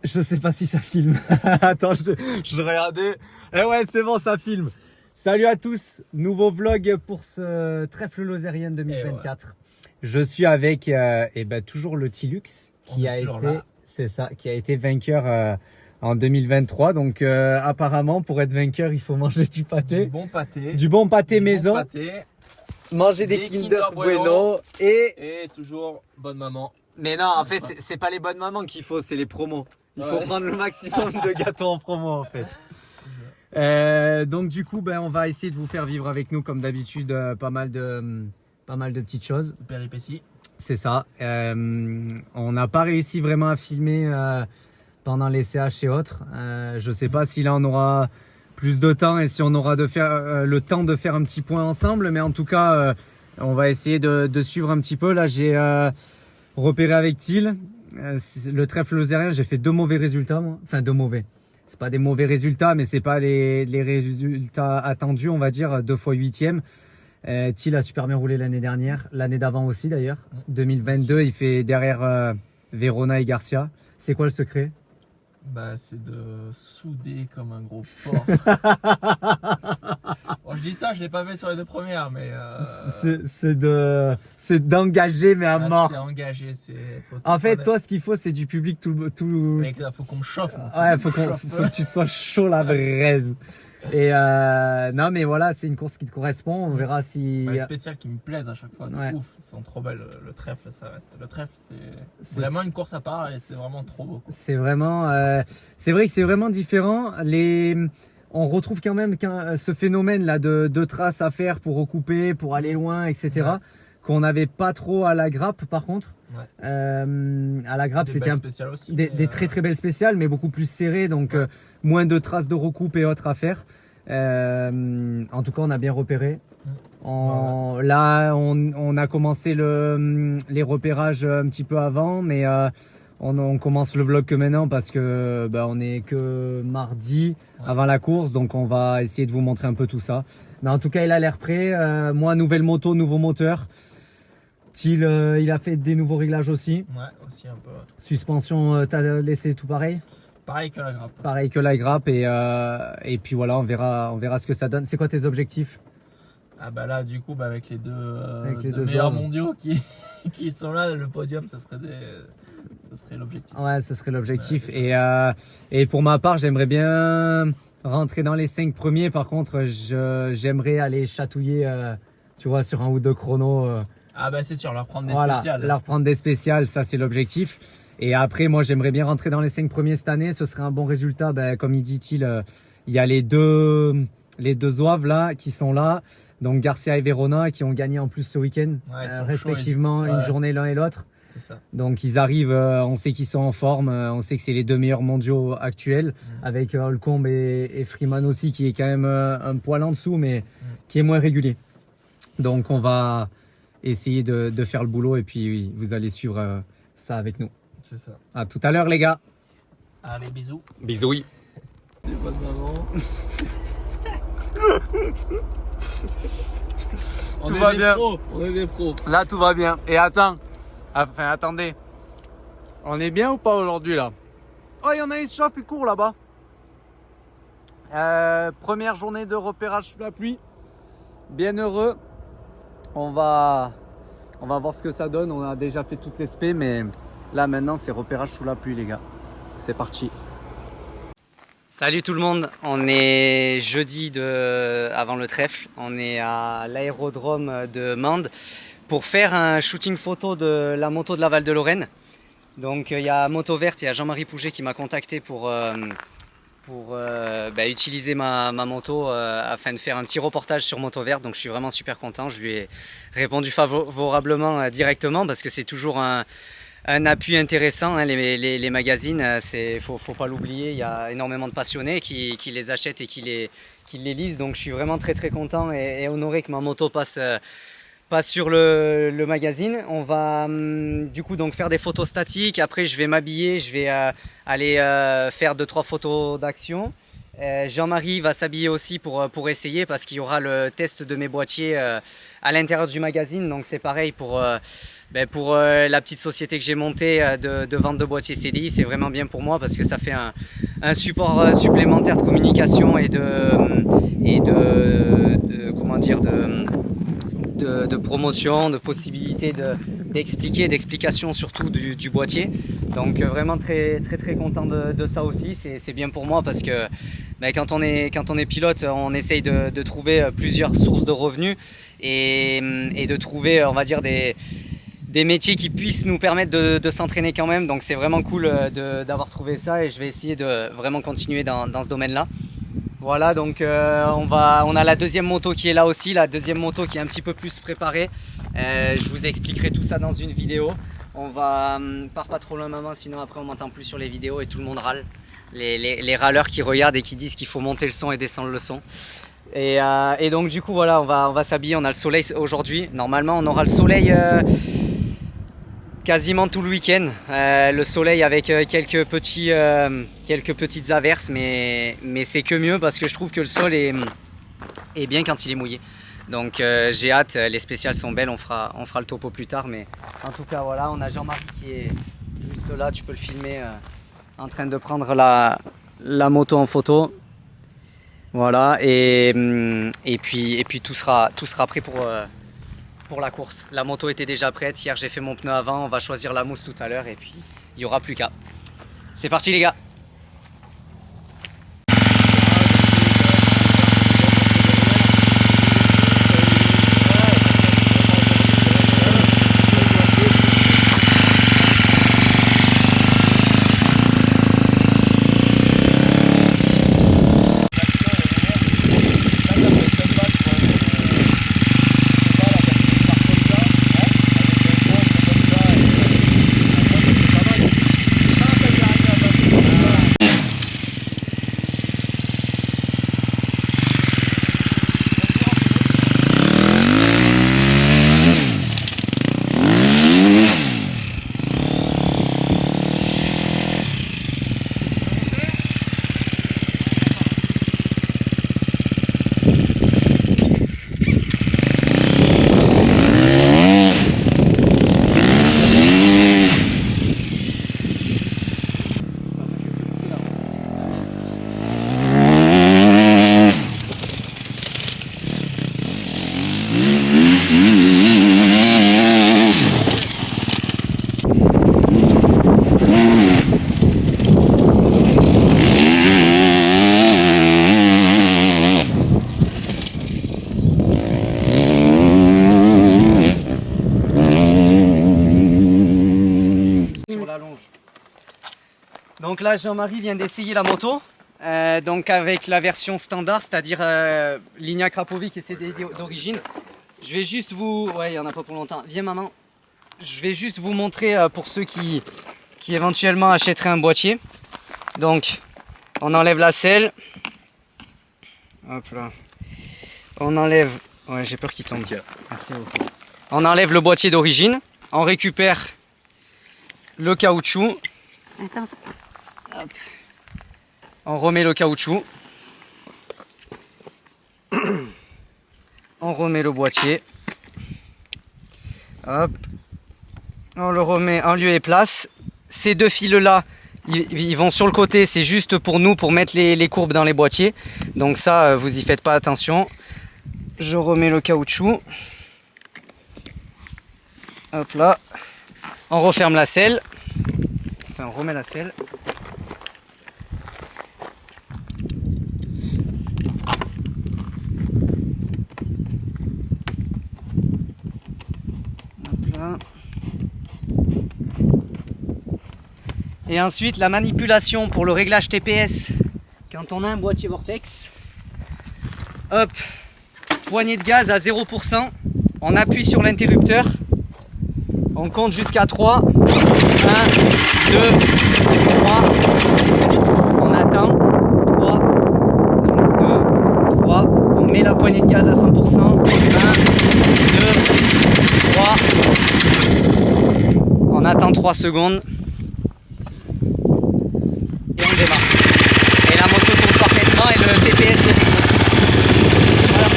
Je sais pas si ça filme. Attends, je regardais. Eh ouais, c'est bon, ça filme. Salut à tous, nouveau vlog pour ce trèfle lozérien 2024. Je suis avec toujours le Tilux qui a été, c'est ça, qui a été vainqueur en 2023. Donc apparemment, pour être vainqueur, il faut manger du pâté. Du bon pâté maison. Manger des Kinder Bueno et toujours bonne maman. Mais non, en fait, c'est pas les bonnes mamans qu'il faut, c'est les promos. Il faut prendre le maximum de gâteaux en promo, en fait. Donc du coup, on va essayer de vous faire vivre avec nous, comme d'habitude, pas mal de petites choses. Péripéties. C'est ça. On n'a pas réussi vraiment à filmer pendant les CH et autres. Je sais pas si là on aura plus de temps et si on aura le temps de faire un petit point ensemble, mais en tout cas, on va essayer de suivre un petit peu. Là, j'ai repéré avec Thiel le trèfle lozérien. J'ai fait 2 mauvais résultats, moi. Enfin, 2 mauvais. C'est pas des mauvais résultats, mais c'est pas les résultats attendus, on va dire, 2 fois 8e. Thiel a super bien roulé l'année dernière, l'année d'avant aussi d'ailleurs. 2022, il fait derrière Verona et Garcia. C'est quoi le secret? C'est de souder comme un gros porc. Bon, je dis ça, je l'ai pas fait sur les 2 premières, mais c'est d'engager, mais à mort. C'est engagé, en fait, toi, ce qu'il faut, c'est du public tout. Mec, là, faut qu'on me chauffe. Faut que tu sois chaud la braise. Et non, mais voilà, c'est une course qui te correspond. On verra si. Les spéciales qui me plaisent à chaque fois. Ouf, ils sont trop belles. Le trèfle, ça reste. Le trèfle, c'est vraiment une course à part et c'est vraiment trop beau. C'est vraiment. C'est vrai que c'est vraiment différent. On retrouve quand même ce phénomène là de traces à faire pour recouper, pour aller loin, etc. Qu'on n'avait pas trop à la grappe, par contre. À la grappe, c'était des très très belles spéciales, mais beaucoup plus serrées, donc moins de traces de recoupe et autres à faire. En tout cas, on a bien repéré. Là, on a commencé les repérages un petit peu avant, mais on commence le vlog que maintenant parce que on est que mardi avant la course, donc on va essayer de vous montrer un peu tout ça. Mais en tout cas, il a l'air prêt. Moi, nouvelle moto, nouveau moteur. Il a fait des nouveaux réglages aussi. Ouais, aussi un peu. Suspension, t'as laissé tout pareil? Pareil que la grappe. Pareil que la grappe et puis voilà, on verra ce que ça donne. C'est quoi tes objectifs? Là, du coup, avec les deux meilleurs mondiaux qui sont là, le podium, ça serait l'objectif. Ouais, ce serait l'objectif. Et pour ma part, j'aimerais bien rentrer dans les 5 premiers. Par contre, j'aimerais aller chatouiller, tu vois, sur un ou deux chronos. C'est sûr, leur prendre des spéciales. Leur prendre des spéciales, ça c'est l'objectif. Et après, moi j'aimerais bien rentrer dans les 5 premiers cette année, ce serait un bon résultat. Comme il dit-il, il y a les deux zouaves là qui sont là, donc Garcia et Verona qui ont gagné en plus ce week-end, respectivement une journée l'un et l'autre. C'est ça. Donc ils arrivent, on sait qu'ils sont en forme, on sait que c'est les 2 meilleurs mondiaux actuels, avec Holcomb et Freeman aussi qui est quand même un poil en dessous, mais qui est moins régulier. Donc on va essayer de faire le boulot et puis oui, vous allez suivre ça avec nous. C'est ça. À tout à l'heure les gars. Allez, bisous. Bisous. Oui. Des bonnes mamans. Tout va bien. On est des pros. Là tout va bien. Et attendez. On est bien ou pas aujourd'hui là? Oh, il y en a une chauffe et court là-bas. Première journée de repérage sous la pluie. Bien heureux. On va voir ce que ça donne. On a déjà fait toutes les spé, mais là maintenant c'est repérage sous la pluie les gars. C'est parti. Salut tout le monde, on est jeudi avant le trèfle. On est à l'aérodrome de Mende pour faire un shooting photo de la moto de la Val de Lorraine. Donc il y a Moto Verte, il y a Jean-Marie Pouget qui m'a contacté pour utiliser ma moto afin de faire un petit reportage sur Moto Verte. Donc je suis vraiment super content, je lui ai répondu favorablement directement parce que c'est toujours un appui intéressant, les magazines, faut pas l'oublier, il y a énormément de passionnés qui les achètent et qui les lisent, donc je suis vraiment très très content et honoré que ma moto passe sur le magazine. On va du coup donc faire des photos statiques, après je vais m'habiller, je vais aller faire 2-3 photos d'action Jean-Marie va s'habiller aussi pour essayer parce qu'il y aura le test de mes boîtiers à l'intérieur du magazine. Donc c'est pareil pour la petite société que j'ai montée de vente de boîtiers CDI. C'est vraiment bien pour moi parce que ça fait un support supplémentaire de communication et de promotion, de possibilité d'explication surtout du boîtier. Donc vraiment très content de ça aussi. C'est bien pour moi parce que quand on est pilote, on essaye de trouver plusieurs sources de revenus et de trouver, on va dire, des métiers qui puissent nous permettre de s'entraîner quand même. Donc c'est vraiment cool d'avoir trouvé ça et je vais essayer de vraiment continuer dans ce domaine-là. Voilà, donc on a la deuxième moto qui est là aussi, la deuxième moto qui est un petit peu plus préparée. Je vous expliquerai tout ça dans une vidéo. On part pas trop loin maman, sinon après on m'entend plus sur les vidéos et tout le monde râle. Les râleurs qui regardent et qui disent qu'il faut monter le son et descendre le son. Et donc du coup voilà, on va s'habiller, on a le soleil aujourd'hui. Normalement on aura le soleil quasiment tout le week-end. Le soleil avec quelques petites averses, mais c'est que mieux parce que je trouve que le sol est bien quand il est mouillé. Donc j'ai hâte, les spéciales sont belles, on fera le topo plus tard, mais en tout cas voilà, on a Jean-Marie qui est juste là, tu peux le filmer en train de prendre la moto en photo. Voilà, et puis tout sera prêt pour la course. La moto était déjà prête, hier j'ai fait mon pneu avant, on va choisir la mousse tout à l'heure et puis il n'y aura plus qu'à. C'est parti les gars! Donc là Jean-Marie vient d'essayer la moto, donc avec la version standard, c'est-à-dire Ligna Krapovic et CDI d'origine. Je vais juste vous... Ouais, il n'y en a pas pour longtemps. Viens maman. Je vais juste vous montrer pour ceux qui éventuellement achèteraient un boîtier. Donc on enlève la selle. Hop là. On enlève... Ouais, j'ai peur qu'il tombe. Merci beaucoup. On enlève le boîtier d'origine. On récupère le caoutchouc. Attends. Hop. On remet le caoutchouc. On remet le boîtier. Hop. On le remet en lieu et place. Ces deux fils là, ils vont sur le côté. C'est juste pour nous, pour mettre les courbes dans les boîtiers. Donc ça, vous y faites pas attention. Je remets le caoutchouc. Hop là. On referme la selle. Enfin, on remet la selle. Hop là. Et ensuite, la manipulation pour le réglage TPS. Quand on a un boîtier Vortex, hop, poignée de gaz à 0%. On appuie sur l'interrupteur. On compte jusqu'à 3. 1, 2, 3. On attend. 3, 2, 3. On met la poignée de gaz à 100%. 1, 2, 3. On attend 3 secondes. Et on démarre. Et la moto tourne parfaitement. Et le TPS est réglé. Voilà.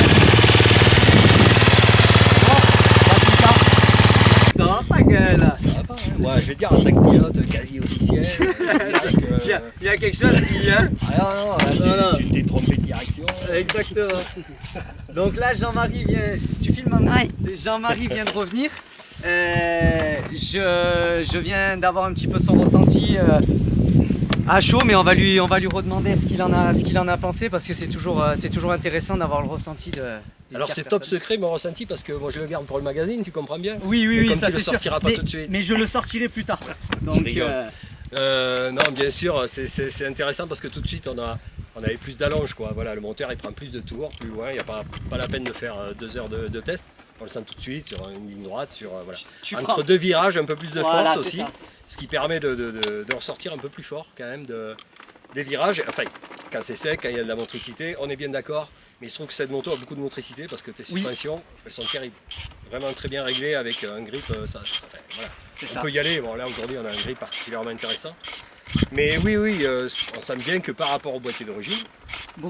Bon, ça va pas, gueule. Ça va pas, hein. Ouais, je vais te dire, en tant que pilote quasi officiel, Il y a quelque chose qui... Hein ah non, là, tu t'es trompé de direction. Exactement. Donc là, Jean-Marie vient... Tu filmes un peu? Jean-Marie vient de revenir. Je viens d'avoir un petit peu son ressenti à chaud, mais on va lui redemander ce qu'il en a pensé, parce que c'est toujours intéressant d'avoir le ressenti de... Alors c'est top secret mon ressenti, parce que moi je le garde pour le magazine, tu comprends bien? Oui, comme ça tu le c'est sûr. sortiras pas tout de suite. Mais je le sortirai plus tard. Donc, non, bien sûr, c'est intéressant parce que tout de suite on avait plus d'allonge, quoi. Voilà, le moteur il prend plus de tours, plus loin, il n'y a pas la peine de faire 2 heures de test. On le sent tout de suite sur une ligne droite, sur voilà. Entre 2 virages, un peu plus de force aussi, ça. Ce qui permet de ressortir un peu plus fort quand même des virages. Enfin, quand c'est sec, quand il y a de la motricité, on est bien d'accord. Mais je trouve que cette moto a beaucoup de motricité parce que tes suspensions, elles sont terribles. Vraiment très bien réglées avec un grip. Voilà. On peut y aller. Bon, là aujourd'hui, on a un grip particulièrement intéressant. Mais oui, on sent bien que par rapport au boîtier d'origine,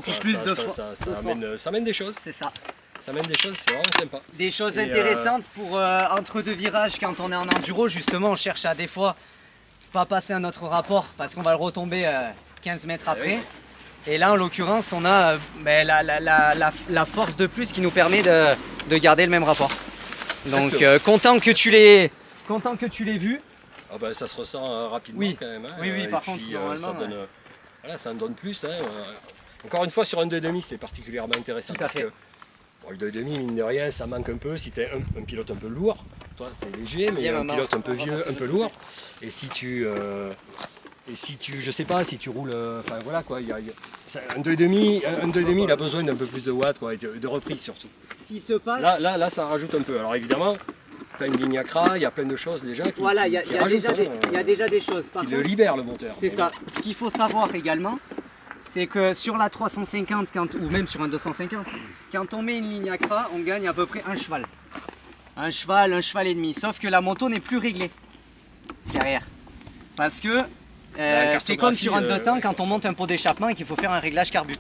ça amène des choses. C'est ça. Ça amène des choses, c'est vraiment sympa. Des choses intéressantes pour entre 2 virages, quand on est en enduro, justement, on cherche à des fois pas passer un autre rapport parce qu'on va le retomber 15 mètres après. Oui. Et là, en l'occurrence, on a la force de plus qui nous permet de garder le même rapport. Donc, content que tu l'aies vu. Ah bah, ça se ressent rapidement quand même. Hein. Oui, par contre, ça donne, voilà, ça en donne plus. Hein. Encore une fois, sur un 2,5, c'est particulièrement intéressant. Tout à fait. Bon, le 2,5, mine de rien, ça manque un peu si tu es un pilote un peu lourd. Toi, tu es léger, mais un pilote un peu vieux, un peu lourd. Et si tu... je sais pas, si tu roules, enfin voilà quoi, un 2,5 il a besoin d'un peu plus de watts, quoi, et de reprise surtout. Ce qui se passe... Là, ça rajoute un peu. Alors évidemment, tu as une ligne Accra, il y a plein de choses déjà qui voilà, il y a déjà des choses. Qui le libèrent le moteur. C'est ça. Ce qu'il faut savoir également, c'est que sur la 350, ou même sur un 250, quand on met une ligne Accra, on gagne à peu près un cheval. Un cheval et demi. Sauf que la moto n'est plus réglée derrière. Parce que c'est comme sur un 2 temps quand on monte un pot d'échappement et qu'il faut faire un réglage carbu.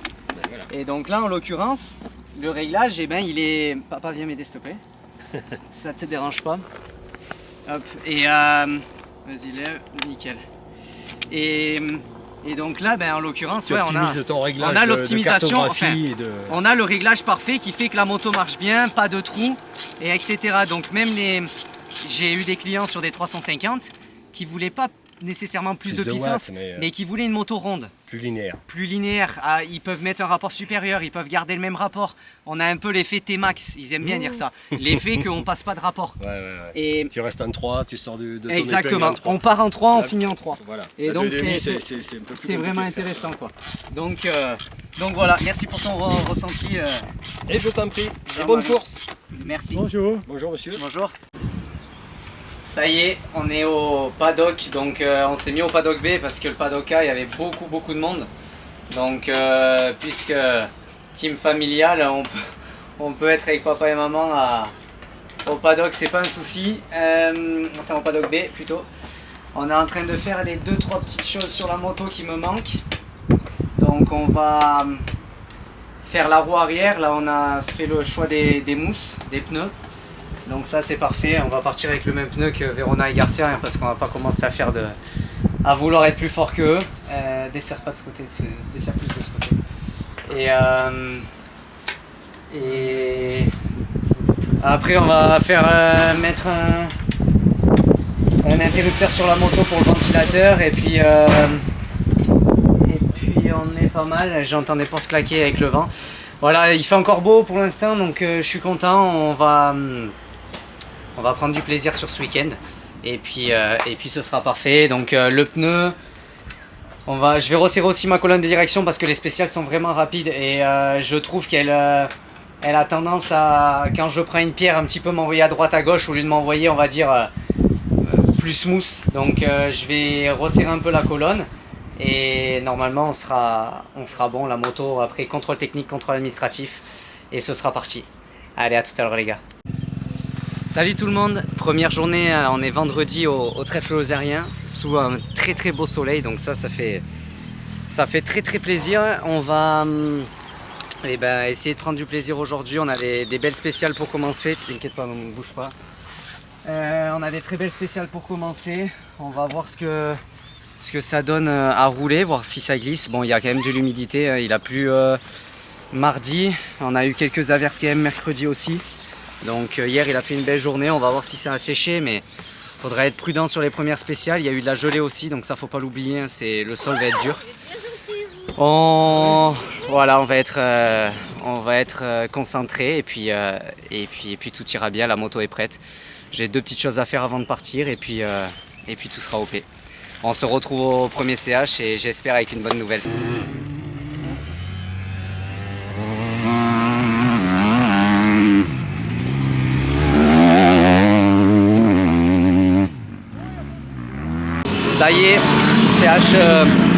Voilà. Et donc là, en l'occurrence, le réglage, il est... Papa, viens m'aider s'il te plaît. Ça te dérange pas. Hop. Et vas-y, lève, nickel. Et donc là, en l'occurrence, on a l'optimisation, on a le réglage parfait qui fait que la moto marche bien, pas de trous, et etc. Donc même j'ai eu des clients sur des 350 qui voulaient pas nécessairement plus de puissance, mais qui voulaient une moto ronde. Plus linéaire. Ah, ils peuvent mettre un rapport supérieur, ils peuvent garder le même rapport. On a un peu l'effet T-Max, ils aiment bien dire ça. L'effet qu'on passe pas de rapport. Et tu restes en 3, tu sors de ton exactement. En 3. On part en 3, on finit en 3. Voilà. Et donc c'est vraiment intéressant quoi. Donc voilà, merci pour ton ressenti. Et je t'en prie, et bonne course. Merci. Bonjour. Bonjour monsieur. Bonjour. Ça y est, on est au paddock, donc on s'est mis au paddock B parce que le paddock A, il y avait beaucoup de monde. Donc puisque team familial, on peut être avec papa et maman au paddock, c'est pas un souci. Enfin au paddock B plutôt. On est en train de faire les 2-3 petites choses sur la moto qui me manquent. Donc on va faire la roue arrière, là on a fait le choix des mousses, des pneus. Donc ça c'est parfait, on va partir avec le même pneu que Verona et Garcia parce qu'on va pas commencer à vouloir être plus fort que eux. Desserre pas de ce côté, desserre plus de ce côté. Et après on va faire mettre un interrupteur sur la moto pour le ventilateur et puis on est pas mal, j'entends des portes claquer avec le vent. Voilà, il fait encore beau pour l'instant donc je suis content, on va prendre du plaisir sur ce week-end et puis ce sera parfait. Donc le pneu, je vais resserrer aussi ma colonne de direction parce que les spéciales sont vraiment rapides et je trouve qu'elle a tendance à, quand je prends une pierre, un petit peu m'envoyer à droite à gauche au lieu de m'envoyer, on va dire, plus smooth. Donc je vais resserrer un peu la colonne et normalement on sera bon. La moto, après contrôle technique, contrôle administratif et ce sera parti. Allez, à tout à l'heure les gars. Salut tout le monde, première journée, on est vendredi au trèfle lozérien sous un très beau soleil, donc ça fait Ça fait très très plaisir. On va essayer de prendre du plaisir aujourd'hui. On a des belles spéciales pour commencer. T'inquiète pas, ne bouge pas. On a des très belles spéciales pour commencer. On va voir ce que ça donne à rouler, voir si ça glisse. Bon, il y a quand même de l'humidité. Il a plu mardi. On a eu quelques averses quand même mercredi aussi. Donc hier, il a fait une belle journée. On va voir si ça a séché, mais il faudra être prudent sur les premières spéciales. Il y a eu de la gelée aussi, donc ça faut pas l'oublier. Le sol va être dur. Voilà, on va être concentré et puis tout ira bien. La moto est prête. J'ai 2 petites choses à faire avant de partir et puis tout sera OP. On se retrouve au premier CH et j'espère avec une bonne nouvelle. Ça y est,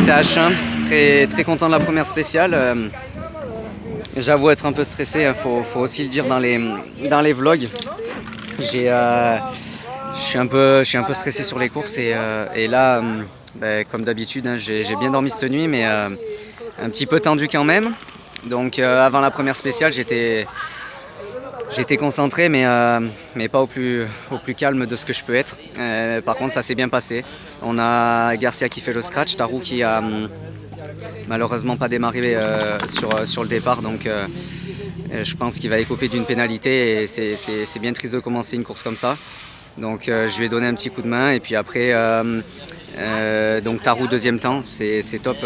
CH1, très content de la première spéciale. J'avoue être un peu stressé, faut aussi le dire dans les vlogs. Je suis un peu stressé sur les courses et là, comme d'habitude, hein, j'ai bien dormi cette nuit, mais un petit peu tendu quand même. Donc avant la première spéciale, j'étais concentré, mais pas au plus calme de ce que je peux être. Par contre, ça s'est bien passé. On a Garcia qui fait le scratch, Tarou qui a malheureusement pas démarré sur le départ, donc je pense qu'il va écoper d'une pénalité et c'est bien triste de commencer une course comme ça. Donc je lui ai donné un petit coup de main et puis après donc Tarou deuxième temps, c'est top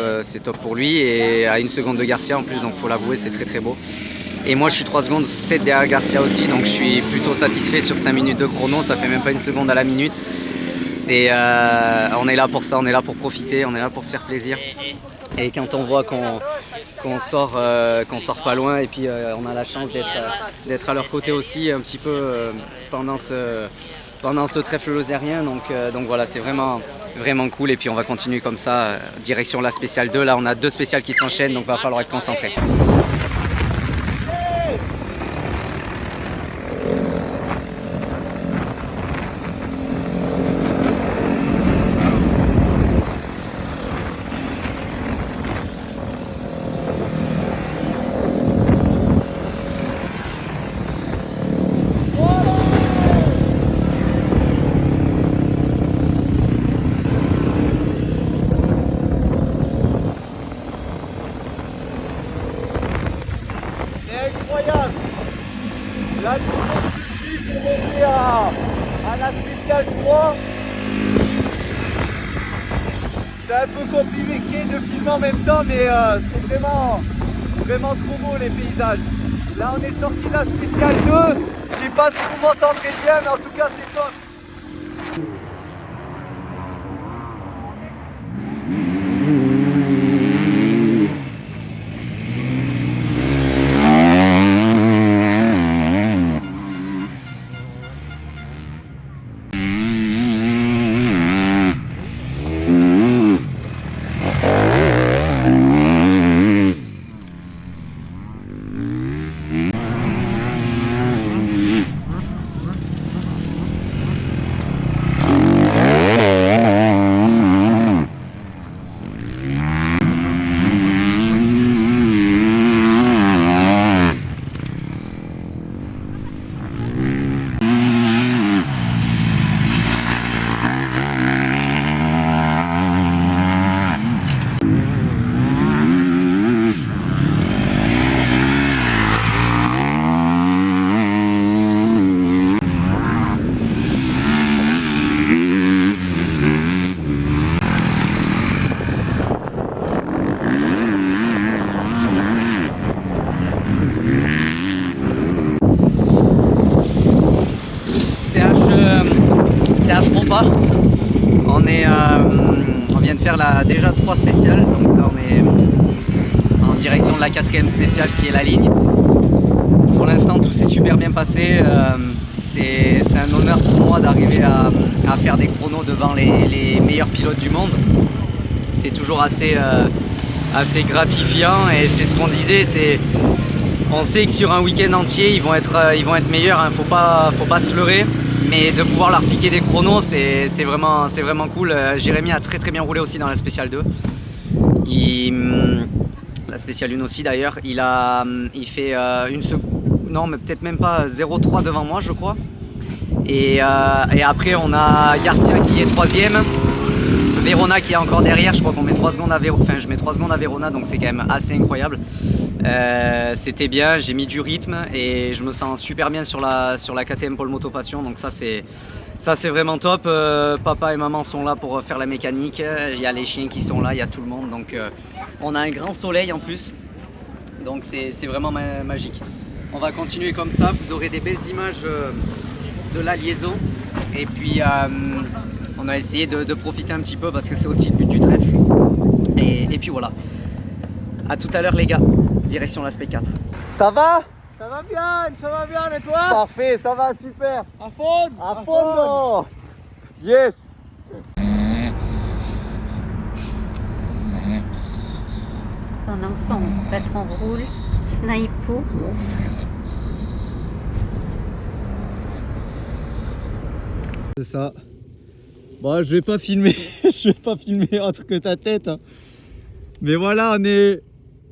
pour lui et à 1 seconde de Garcia en plus, donc faut l'avouer, c'est très beau. Et moi je suis 3 secondes 7 derrière Garcia aussi, donc je suis plutôt satisfait sur 5 minutes de chrono, ça fait même pas 1 seconde à la minute. On est là pour ça, on est là pour profiter, on est là pour se faire plaisir. Et quand on voit qu'on sort pas loin et puis on a la chance d'être à leur côté aussi un petit peu pendant ce trèfle lozérien, donc voilà, c'est vraiment cool et puis on va continuer comme ça, direction la spéciale 2. Là on a 2 spéciales qui s'enchaînent, donc il va falloir être concentré. Incroyable. La difficulté pour monter à la spéciale 3. C'est un peu compliqué de filmer en même temps, mais c'est vraiment trop beau les paysages. Là on est sorti de la spéciale 2. Je sais pas si vous m'entendrez bien, mais en tout cas c'est top. CH Compas. On vient de faire déjà 3 spéciales, donc là on est en direction de la 4e spéciale qui est la ligne. Pour l'instant tout s'est super bien passé, c'est un honneur pour moi d'arriver à faire des chronos devant les meilleurs pilotes du monde. C'est toujours assez gratifiant et c'est ce qu'on disait, on sait que sur un week-end entier ils vont être meilleurs, hein, faut pas se leurrer. Mais de pouvoir leur piquer des chronos, c'est vraiment cool. Jérémy a très bien roulé aussi dans la spéciale 2. La spéciale 1 aussi d'ailleurs, il fait non mais peut-être même pas 0,3 devant moi je crois. Et après on a Garcia qui est 3ème, Verona qui est encore derrière, je crois qu'on met 3 secondes à Verona, enfin je mets 3 secondes à Verona, donc c'est quand même assez incroyable. C'était bien, j'ai mis du rythme et je me sens super bien sur la KTM Pôle Moto Passion, donc ça c'est vraiment top. Papa et maman sont là pour faire la mécanique, il y a les chiens qui sont là, il y a tout le monde, donc on a un grand soleil en plus, donc c'est vraiment magique. On va continuer comme ça, vous aurez des belles images de la liaison et puis on a essayé de profiter un petit peu parce que c'est aussi le but du trèfle et puis voilà. A tout à l'heure les gars, direction l'aspect 4. Ça va? Ça va bien, et toi? Parfait, ça va, super. À fond. À fond. Yes. Pendant que son patron roule, Snipo. C'est ça. Bon, je vais pas filmer, je vais pas filmer autre que ta tête. Hein. Mais voilà, on est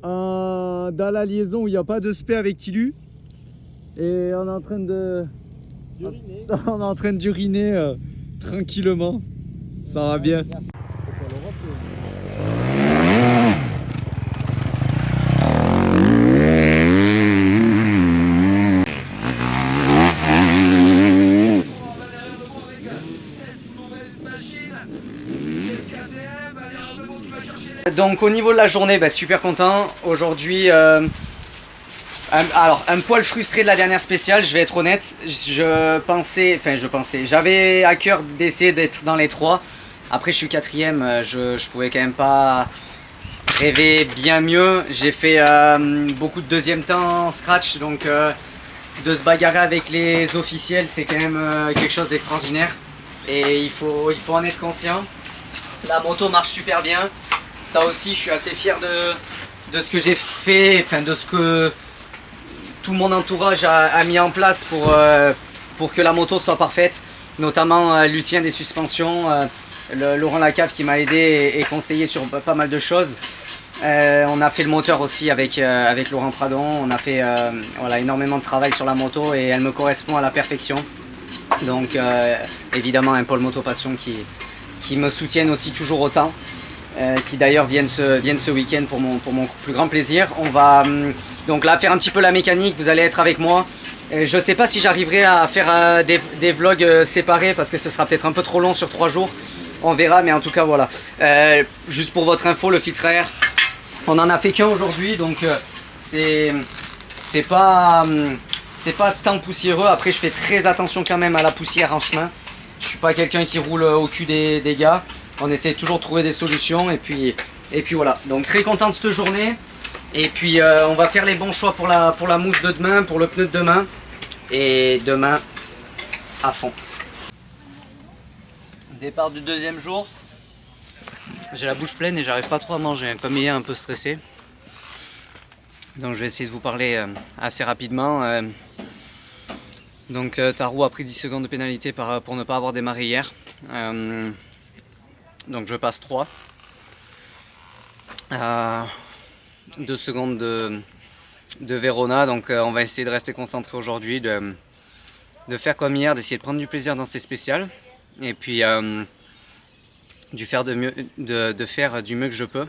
dans la liaison où il n'y a pas de spé avec Tilu. Et on est en train d'uriner. On est en train d'uriner tranquillement. Ça va bien. Donc au niveau de la journée, super content. Aujourd'hui, un poil frustré de la dernière spéciale, je vais être honnête. J'avais à cœur d'essayer d'être dans les 3. Après je suis 4ème, je pouvais quand même pas rêver bien mieux. J'ai fait beaucoup de deuxième temps en scratch, donc de se bagarrer avec les officiels, c'est quand même quelque chose d'extraordinaire. Et il faut en être conscient. La moto marche super bien. Ça aussi, je suis assez fier de ce que j'ai fait, enfin de ce que tout mon entourage a mis en place pour que la moto soit parfaite. Notamment Lucien des suspensions, Laurent Lacave qui m'a aidé et conseillé sur pas mal de choses. On a fait le moteur aussi avec Laurent Pradon. On a fait énormément de travail sur la moto et elle me correspond à la perfection. Donc évidemment un pôle moto passion qui me soutiennent aussi toujours autant. Qui d'ailleurs viennent ce week-end pour mon plus grand plaisir. On va donc là faire un petit peu la mécanique, vous allez être avec moi. Je sais pas si j'arriverai à faire des vlogs séparés parce que ce sera peut-être un peu trop long sur 3 jours. On verra, mais en tout cas voilà. Juste pour votre info, le filtre à air, on en a fait qu'un aujourd'hui, donc c'est pas tant poussiéreux. Après je fais très attention quand même à la poussière en chemin. Je suis pas quelqu'un qui roule au cul des gars. On essaie toujours de trouver des solutions et puis voilà. Donc très content de cette journée. Et puis on va faire les bons choix pour la mousse de demain, pour le pneu de demain. Et demain à fond. Départ du 2e jour. J'ai la bouche pleine et j'arrive pas trop à manger. Comme hier, un peu stressé. Donc je vais essayer de vous parler assez rapidement. Donc Tarou a pris 10 secondes de pénalité pour ne pas avoir démarré hier. Donc je passe 3. 2 secondes de Verona. Donc on va essayer de rester concentré aujourd'hui, de faire comme hier, d'essayer de prendre du plaisir dans ces spéciales. Et puis de faire du mieux que je peux.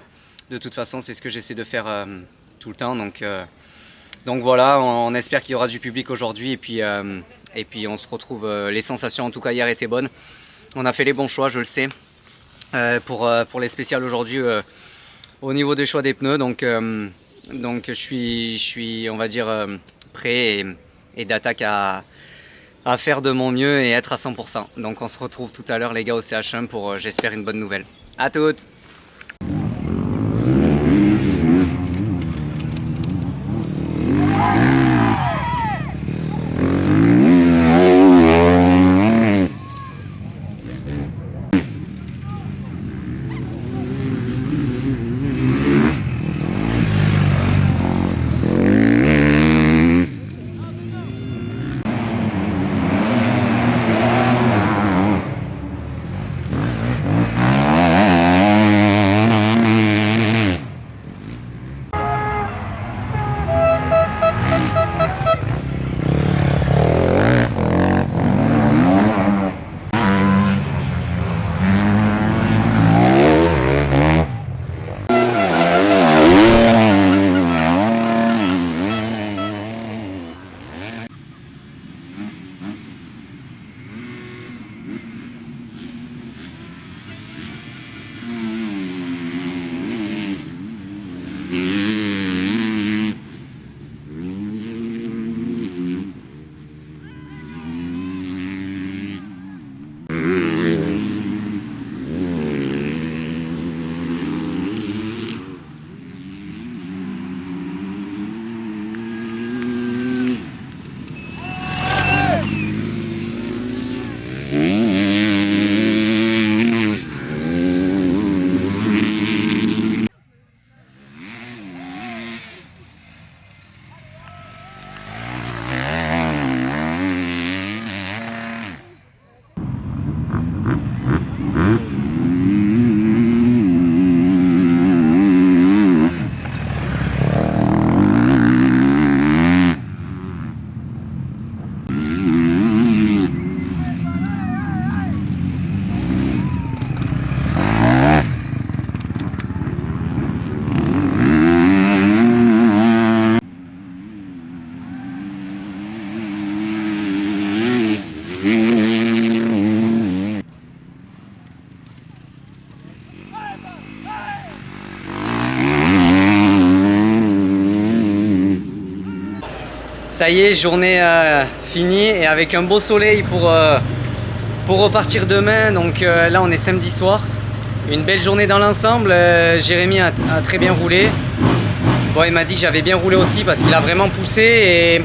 De toute façon c'est ce que j'essaie de faire tout le temps. Donc voilà, on espère qu'il y aura du public aujourd'hui. Et puis on se retrouve, les sensations en tout cas hier étaient bonnes. On a fait les bons choix, je le sais. Pour les spéciales aujourd'hui au niveau des choix des pneus, donc je suis on va dire prêt et d'attaque à faire de mon mieux et être à 100%. Donc on se retrouve tout à l'heure les gars au CH1 pour j'espère une bonne nouvelle. À toutes. Ça y est, journée finie et avec un beau soleil pour repartir demain. Donc là, on est samedi soir. Une belle journée dans l'ensemble. Jérémy a très bien roulé. Bon, il m'a dit que j'avais bien roulé aussi parce qu'il a vraiment poussé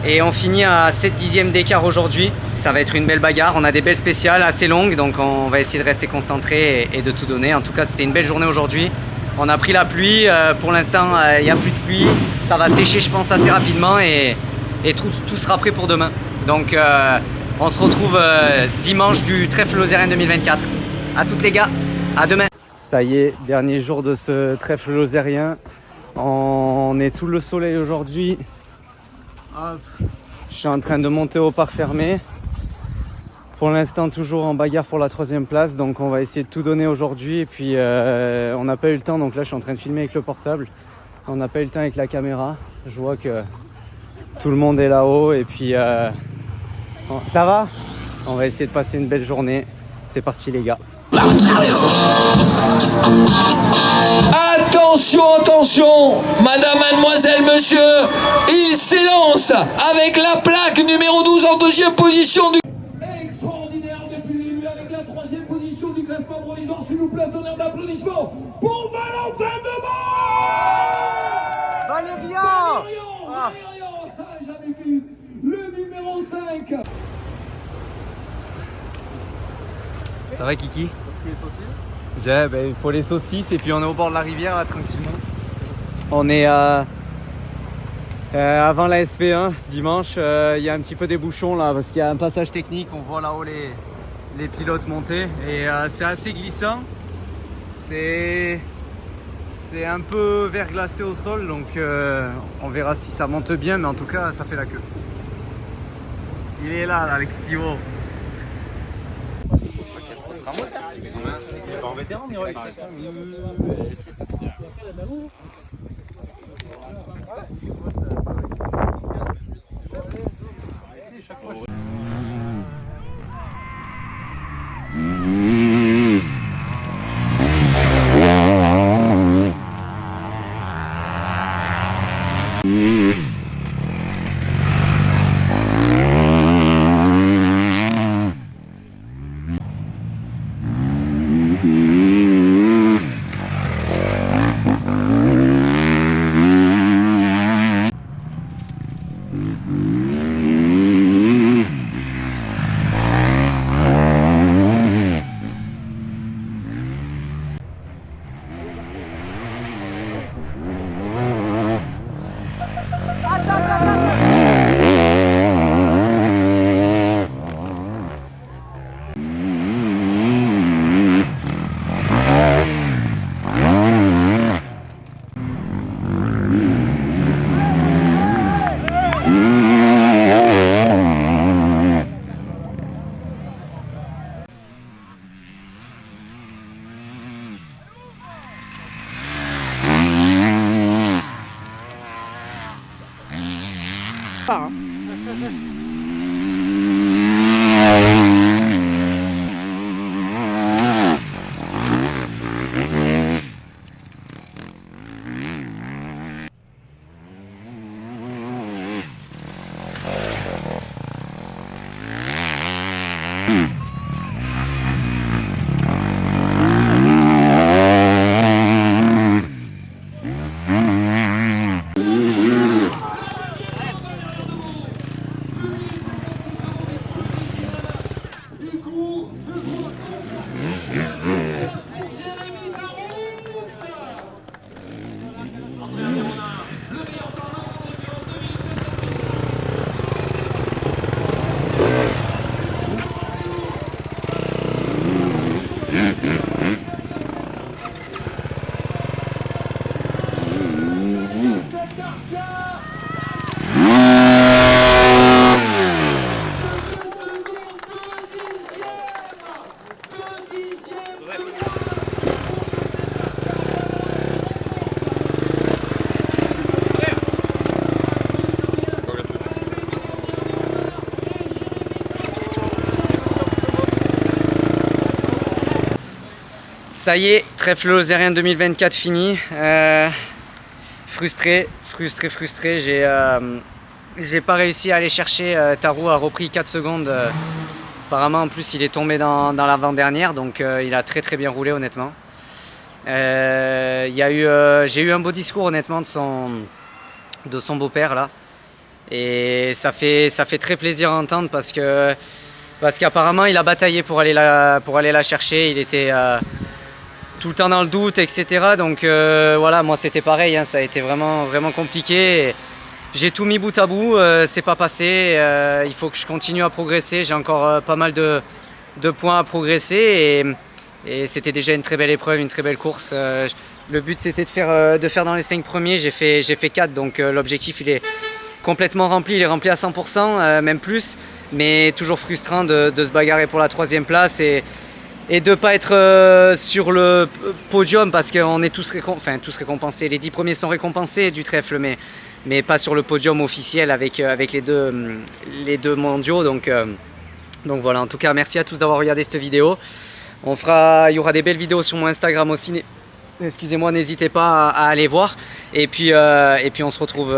et on finit à 7 dixièmes d'écart aujourd'hui. Ça va être une belle bagarre. On a des belles spéciales assez longues, donc on va essayer de rester concentré et de tout donner. En tout cas, c'était une belle journée aujourd'hui. On a pris la pluie. Pour l'instant, il n'y a plus de pluie. Ça va sécher, je pense, assez rapidement et tout sera prêt pour demain. Donc, on se retrouve dimanche du trèfle lozérien 2024. À toutes les gars, à demain. Ça y est, dernier jour de ce trèfle lozérien. On est sous le soleil aujourd'hui. Je suis en train de monter au parc fermé. Pour l'instant, toujours en bagarre pour la 3e place. Donc, on va essayer de tout donner aujourd'hui. Et puis, on n'a pas eu le temps. Donc là, je suis en train de filmer avec le portable. On n'a pas eu le temps avec la caméra. Je vois que tout le monde est là-haut. Et puis, ça va? On va essayer de passer une belle journée. C'est parti, les gars. Attention, attention, madame, mademoiselle, monsieur, il s'élance avec la plaque numéro 12 en 2e position du... Extraordinaire depuis le début avec la 3e position du classement provisoire, s'il vous plaît, tonnerre d'applaudissements pour Valentin Deman. Valérian, jamais vu, le numéro 5. Ça va, Kiki? Les saucisses? Il faut les saucisses et puis on est au bord de la rivière là, tranquillement. On est avant la SP1 dimanche. Il y a un petit peu des bouchons là parce qu'il y a un passage technique. On voit là-haut les pilotes monter et c'est assez glissant. C'est un peu verglacé au sol, donc on verra si ça monte bien, mais en tout cas ça fait la queue. Il est là avec Sio. En vétéran, mais ouais. Ça y est, trèfle lozérien 2024 fini. Frustré. j'ai pas réussi à aller chercher. Tarou a repris 4 secondes. Apparemment, en plus, il est tombé dans l'avant-dernière, donc il a très bien roulé, honnêtement. J'ai eu un beau discours, honnêtement, de son beau-père, là. Et ça fait très plaisir à entendre parce qu'apparemment, il a bataillé pour aller la chercher. Il était tout le temps dans le doute, etc. Donc voilà, moi, c'était pareil, hein, ça a été vraiment compliqué. Et j'ai tout mis bout à bout, c'est pas passé, il faut que je continue à progresser, j'ai encore pas mal de points à progresser et c'était déjà une très belle épreuve, une très belle course. Le but c'était de faire dans les 5 premiers, j'ai fait 4, donc l'objectif il est complètement rempli, il est rempli à 100%, même plus, mais toujours frustrant de se bagarrer pour la 3e place et de ne pas être sur le podium parce qu'on est tous récompensés, les 10 premiers sont récompensés du trèfle, mais pas sur le podium officiel avec les deux mondiaux. Donc voilà, en tout cas, merci à tous d'avoir regardé cette vidéo. Il y aura des belles vidéos sur mon Instagram aussi. Excusez-moi, n'hésitez pas à aller voir. Et puis on se retrouve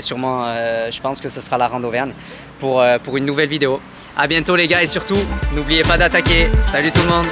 sûrement, je pense que ce sera la Rando Auvergne pour une nouvelle vidéo. A bientôt les gars et surtout, n'oubliez pas d'attaquer. Salut tout le monde!